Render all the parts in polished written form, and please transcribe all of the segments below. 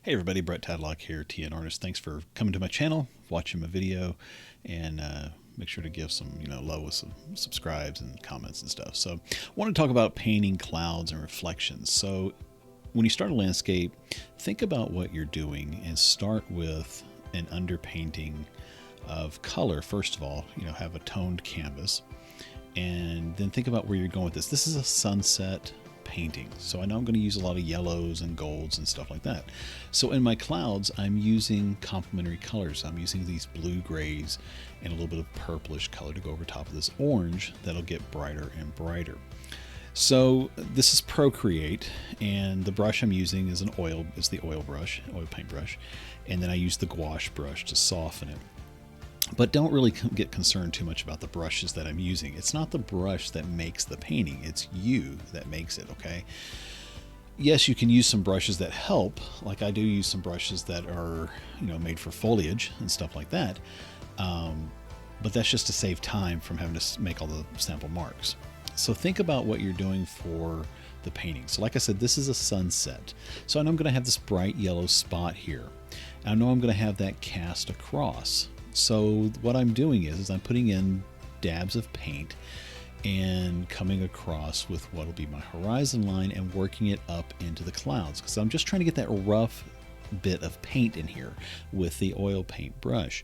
Hey everybody, Brett Tadlock here, TN Artist. Thanks for coming to my channel, watching my video, and make sure to give some, love with some subscribes and comments and stuff. So I want to talk about painting clouds and reflections. So when you start a landscape, think about what you're doing and start with an underpainting of color. First of all, have a toned canvas, and then think about where you're going with this. This is a sunset painting, so I know I'm going to use a lot of yellows and golds and stuff like that. So in my clouds, I'm using complementary colors. I'm using these blue grays and a little bit of purplish color to go over top of this orange that'll get brighter and brighter. So this is Procreate, and the brush I'm using is the oil paint brush, and then I use the gouache brush to soften it. But don't really get concerned too much about the brushes that I'm using. It's not the brush that makes the painting, it's you that makes it, okay? Yes, you can use some brushes that help, like I do use some brushes that are, made for foliage and stuff like that. But that's just to save time from having to make all the sample marks. So think about what you're doing for the painting. So like I said, this is a sunset. So I know I'm going to have this bright yellow spot here. I know I'm going to have that cast across. So what I'm doing is I'm putting in dabs of paint and coming across with what will be my horizon line and working it up into the clouds, because I'm just trying to get that rough bit of paint in here with the oil paint brush.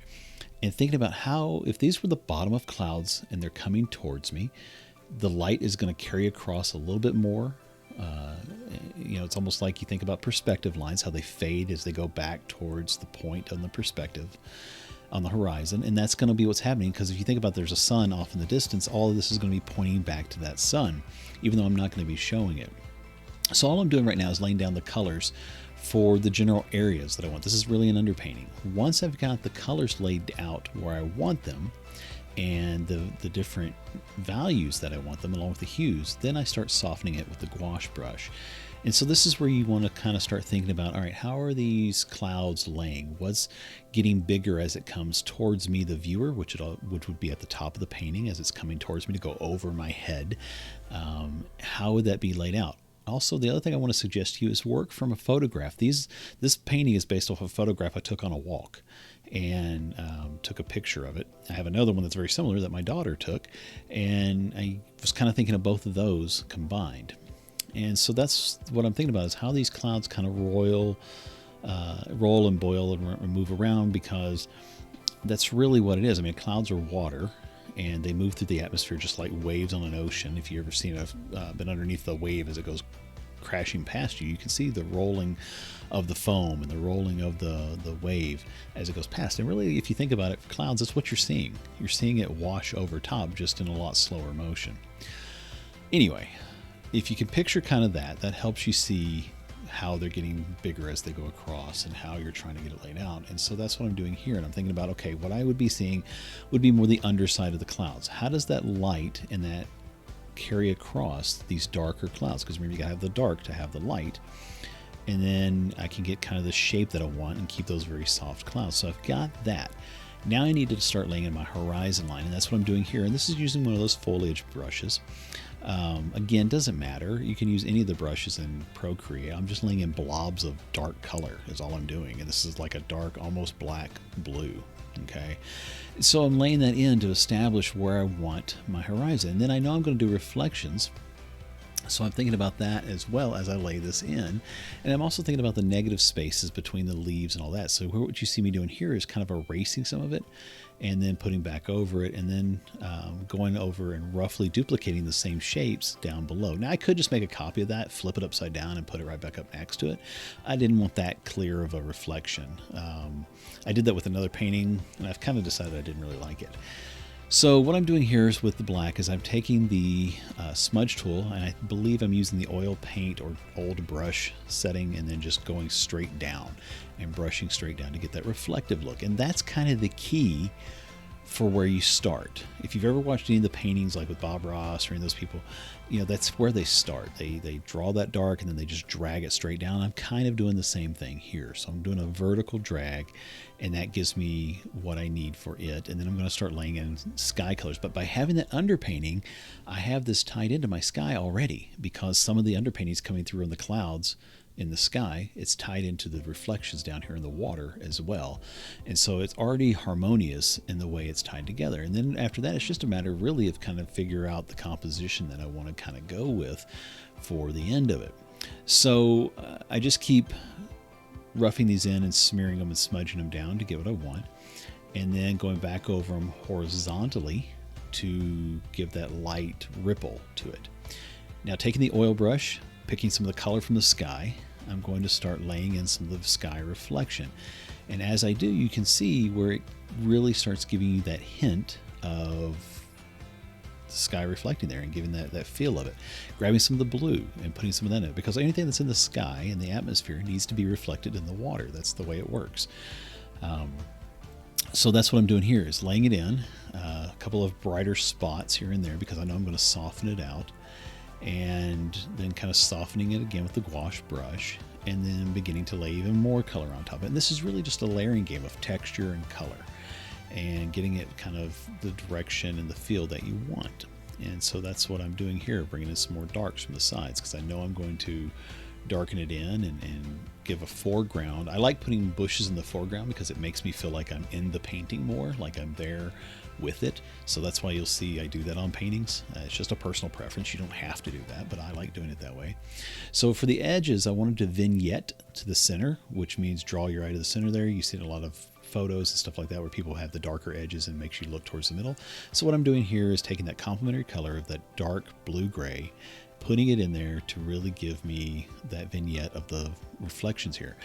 And thinking about how, if these were the bottom of clouds and they're coming towards me, the light is going to carry across a little bit more. It's almost like you think about perspective lines, how they fade as they go back towards the point on the perspective on the horizon, and that's going to be what's happening, because if you think about, there's a sun off in the distance, all of this is going to be pointing back to that sun, even though I'm not going to be showing it. So all I'm doing right now is laying down the colors for the general areas that I want. This is really an underpainting. Once I've got the colors laid out where I want them and the different values that I want them, along with the hues, then I start softening it with the gouache brush. And so this is where you want to kind of start thinking about, all right, how are these clouds laying? What's getting bigger as it comes towards me, the viewer, which would be at the top of the painting as it's coming towards me to go over my head. How would that be laid out? Also, the other thing I want to suggest to you is work from a photograph. This painting is based off a photograph I took on a walk, and took a picture of it. I have another one that's very similar that my daughter took, and I was kind of thinking of both of those combined. And so that's what I'm thinking about, is how these clouds kind of roll and boil and move around, because that's really what it is. I mean, clouds are water, and they move through the atmosphere just like waves on an ocean. If you've ever been underneath the wave as it goes crashing past you, you can see the rolling of the foam and the rolling of the wave as it goes past. And really, if you think about it, for clouds, that's what you're seeing. You're seeing it wash over top, just in a lot slower motion. Anyway, if you can picture kind of that helps you see how they're getting bigger as they go across and how you're trying to get it laid out. And so that's what I'm doing here. And I'm thinking about, okay, what I would be seeing would be more the underside of the clouds. How does that light and that carry across these darker clouds? Because remember, you gotta have the dark to have the light. And then I can get kind of the shape that I want and keep those very soft clouds. So I've got that. Now I need to start laying in my horizon line, and that's what I'm doing here. And this is using one of those foliage brushes. Again, doesn't matter. You can use any of the brushes in Procreate. I'm just laying in blobs of dark color is all I'm doing. And this is like a dark, almost black blue. Okay. So I'm laying that in to establish where I want my horizon. And then I know I'm going to do reflections. So I'm thinking about that as well as I lay this in. And I'm also thinking about the negative spaces between the leaves and all that. So what you see me doing here is kind of erasing some of it and then putting back over it, and then going over and roughly duplicating the same shapes down below. Now I could just make a copy of that, flip it upside down, and put it right back up next to it. I didn't want that clear of a reflection. I did that with another painting, and I've kind of decided I didn't really like it. So what I'm doing here is with the black is I'm taking the smudge tool, and I believe I'm using the oil paint or old brush setting, and then just going straight down and brushing straight down to get that reflective look. And that's kind of the key for where you start. If you've ever watched any of the paintings like with Bob Ross or any of those people, that's where they start. They draw that dark and then they just drag it straight down. I'm kind of doing the same thing here. So I'm doing a vertical drag, and that gives me what I need for it. And then I'm going to start laying in sky colors. But by having that underpainting, I have this tied into my sky already, because some of the underpainting is coming through in the clouds in the sky, it's tied into the reflections down here in the water as well. And so it's already harmonious in the way it's tied together. And then after that, it's just a matter really of kind of figure out the composition that I want to kind of go with for the end of it. So I just keep roughing these in and smearing them and smudging them down to get what I want. And then going back over them horizontally to give that light ripple to it. Now taking the oil brush, picking some of the color from the sky, I'm going to start laying in some of the sky reflection. And as I do, you can see where it really starts giving you that hint of the sky reflecting there and giving that feel of it. Grabbing some of the blue and putting some of that in it, because anything that's in the sky and the atmosphere needs to be reflected in the water. That's the way it works. So that's what I'm doing here, is laying it in, a couple of brighter spots here and there because I know I'm going to soften it out, and then kind of softening it again with the gouache brush, and then beginning to lay even more color on top of it. And this is really just a layering game of texture and color and getting it kind of the direction and the feel that you want. And so that's what I'm doing here, bringing in some more darks from the sides because I know I'm going to darken it in and give a foreground. I like putting bushes in the foreground because it makes me feel like I'm in the painting more, like I'm there with it. So that's why you'll see I do that on paintings. It's just a personal preference. You don't have to do that, but I like doing it that way. So for the edges, I wanted to vignette to the center, which means draw your eye to the center there. You see it in a lot of photos and stuff like that where people have the darker edges and makes you look towards the middle. So what I'm doing here is taking that complementary color of that dark blue-gray, putting it in there to really give me that vignette of the reflections here.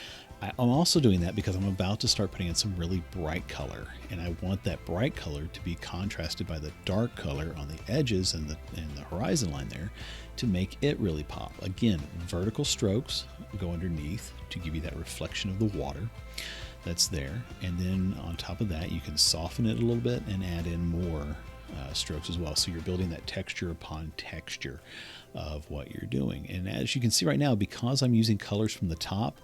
I'm also doing that because I'm about to start putting in some really bright color, and I want that bright color to be contrasted by the dark color on the edges and the horizon line there to make it really pop. Again, vertical strokes go underneath to give you that reflection of the water that's there, and then on top of that you can soften it a little bit and add in more strokes as well. So you're building that texture upon texture of what you're doing. And as you can see right now, because I'm using colors from the top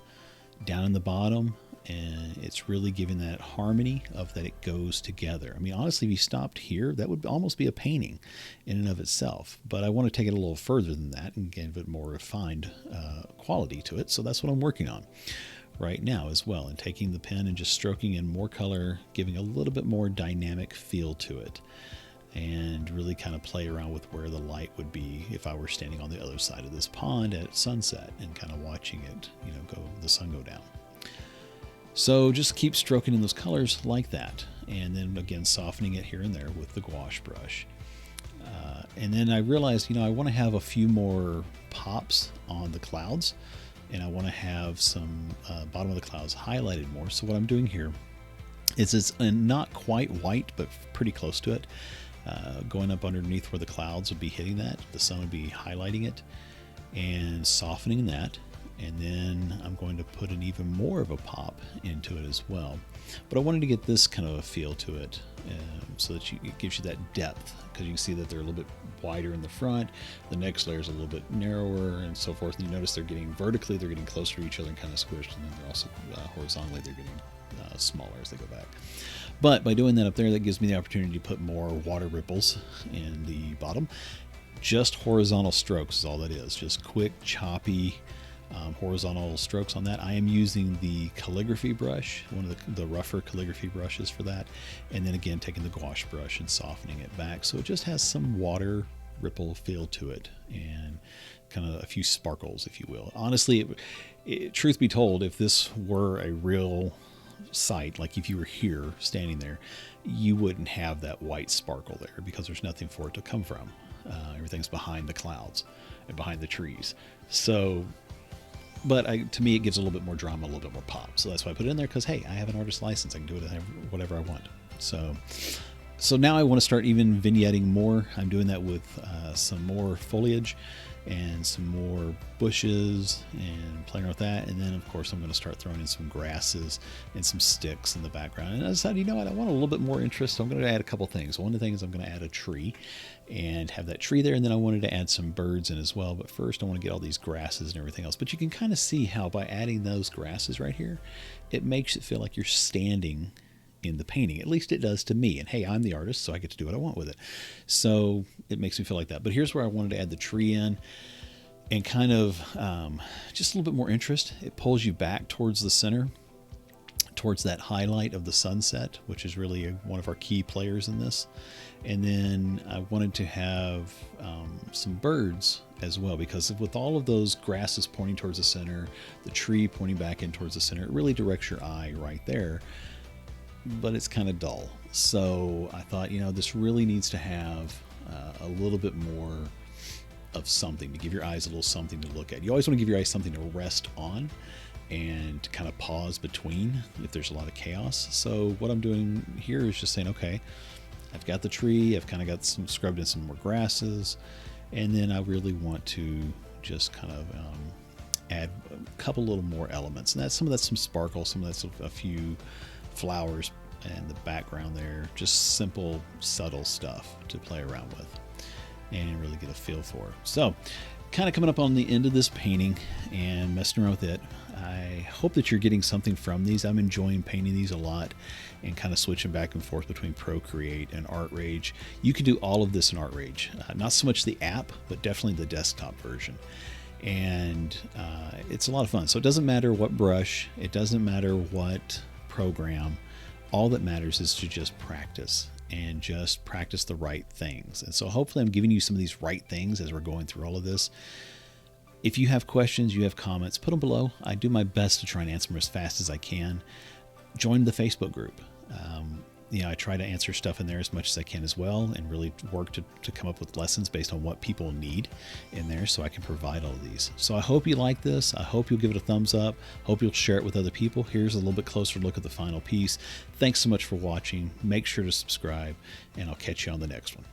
down in the bottom, and it's really giving that harmony of that it goes together. I mean, honestly, if you stopped here, that would almost be a painting in and of itself. But I want to take it a little further than that and give it more refined quality to it. So that's what I'm working on right now as well, and taking the pen and just stroking in more color, giving a little bit more dynamic feel to it, and really kind of play around with where the light would be if I were standing on the other side of this pond at sunset and kind of watching it, you know, the sun go down. So just keep stroking in those colors like that, and then again softening it here and there with the gouache brush. And then I realized, you know, I want to have a few more pops on the clouds, and I want to have some bottom of the clouds highlighted more. So what I'm doing here is it's not quite white, but pretty close to it. Going up underneath where the clouds would be hitting that, the sun would be highlighting it and softening that. And then I'm going to put in even more of a pop into it as well. But I wanted to get this kind of a feel to it so that it gives you that depth, because you can see that they're a little bit wider in the front. The next layer is a little bit narrower and so forth. And you notice they're getting vertically, they're getting closer to each other and kind of squished. And then they're also horizontally, they're getting smaller as they go back. But by doing that up there, that gives me the opportunity to put more water ripples in the bottom. Just horizontal strokes is all that is. Just quick, choppy, horizontal strokes on that. I am using the calligraphy brush, one of the rougher calligraphy brushes for that. And then again, taking the gouache brush and softening it back. So it just has some water ripple feel to it and kind of a few sparkles, if you will. Honestly, truth be told, if this were a real site, like if you were here standing there, you wouldn't have that white sparkle there because there's nothing for it to come from. Everything's behind the clouds and behind the trees. So, but to me, it gives a little bit more drama, a little bit more pop. So that's why I put it in there, because hey, I have an artist license. I can do it whatever I want. So now I want to start even vignetting more. I'm doing that with some more foliage and some more bushes and playing around with that. And then of course I'm going to start throwing in some grasses and some sticks in the background. And I decided, you know what, I want a little bit more interest, so I'm going to add a couple things. One of the things, I'm going to add a tree and have that tree there, and then I wanted to add some birds in as well. But first I want to get all these grasses and everything else. But you can kind of see how by adding those grasses right here, it makes it feel like you're standing in the painting. At least it does to me. And hey, I'm the artist, so I get to do what I want with it. So it makes me feel like that. But here's where I wanted to add the tree in. and kind of just a little bit more interest. It pulls you back towards the center, towards that highlight of the sunset, which is really one of our key players in this. And then I wanted to have some birds as well, because with all of those grasses pointing towards the center, the tree pointing back in towards the center, it really directs your eye right there, but it's kind of dull. So I thought, this really needs to have a little bit more of something to give your eyes a little something to look at. You always want to give your eyes something to rest on and kind of pause between if there's a lot of chaos. So what I'm doing here is just saying, okay, I've got the tree, I've kind of got some scrubbed in some more grasses, and then I really want to just kind of add a couple little more elements. And some of that's some sparkle, some of that's a few flowers in the background there, just simple, subtle stuff to play around with and really get a feel for. So kind of coming up on the end of this painting and messing around with it. I hope that you're getting something from these. I'm enjoying painting these a lot and kind of switching back and forth between Procreate and ArtRage. You can do all of this in ArtRage. Not so much the app, but definitely the desktop version. And it's a lot of fun. So it doesn't matter what brush, it doesn't matter what program. All that matters is to just practice and just practice the right things. And so hopefully I'm giving you some of these right things as we're going through all of this. If you have questions, you have comments, put them below. I do my best to try and answer them as fast as I can. Join the Facebook group. I try to answer stuff in there as much as I can as well, and really work to come up with lessons based on what people need in there so I can provide all of these. So I hope you like this. I hope you'll give it a thumbs up. Hope you'll share it with other people. Here's a little bit closer look at the final piece. Thanks so much for watching. Make sure to subscribe, and I'll catch you on the next one.